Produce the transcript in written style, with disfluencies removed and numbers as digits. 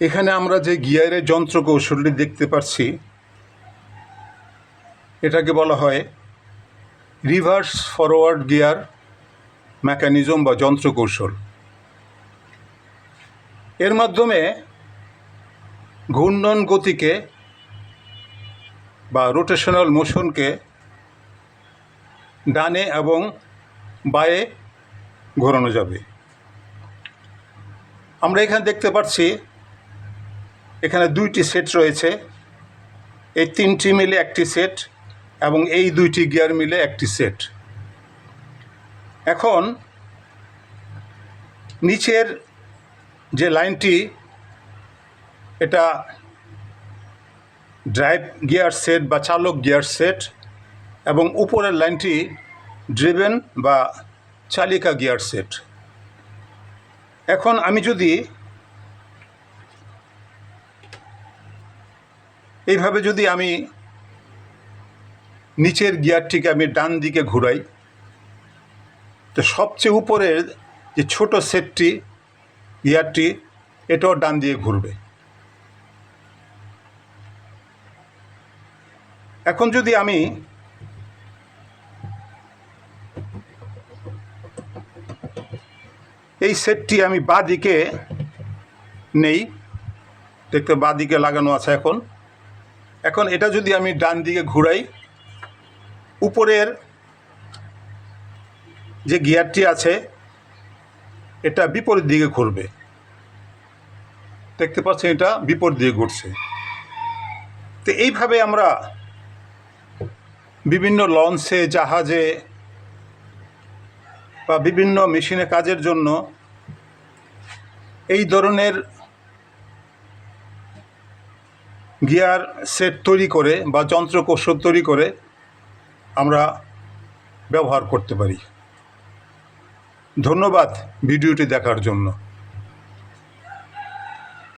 এখানে আমরা যে গিয়ারের যন্ত্র কৌশলটি দেখতে পাচ্ছি এটাকে বলা হয় রিভার্স ফরওয়ার্ড গিয়ার মেকানিজম বা যন্ত্র কৌশল। এর মাধ্যমে ঘূর্ণন গতিকে বা রোটেশনাল মোশনকে ডানে এবং বাঁয়ে ঘোরানো যাবে। আমরা এখানে দেখতে পাচ্ছি এখানে দুইটি সেট রয়েছে, এই তিনটি মিলে একটি সেট এবং এই দুইটি গিয়ার মিলে একটি সেট। এখন নিচের যে লাইনটি এটা ড্রাইভ গিয়ার সেট বা চালক গিয়ার সেট এবং উপরের লাইনটি ড্রিভেন বা চালিকা গিয়ার সেট। এখন আমি যদি এইভাবে আমি নিচের গিয়ারটিকে আমি ডান দিকে ঘুরাই, তো সবচেয়ে উপরের যে ছোট সেটটি গিয়ারটি এটাও ডান দিয়ে ঘুরবে। এখন যদি আমি এই সেটটি আমি বাঁ দিকে নেই, দেখতে বাঁ দিকে লাগানো আছে। এখন এটা যদি আমি ডান দিকে ঘুরাই, উপরের যে গিয়ারটি আছে এটা বিপরীত দিকে ঘুরবে। দেখতে পাচ্ছেন এটা বিপরীত দিকে ঘুরছে। তো এইভাবে আমরা বিভিন্ন লঞ্চে, জাহাজে বা বিভিন্ন মেশিনে কাজের জন্য এই ধরনের গিয়ার সেট তৈরি করে বা যন্ত্র কৌশল তৈরি করে আমরা ব্যবহার করতে পারি। ধন্যবাদ ভিডিওটি দেখার জন্য।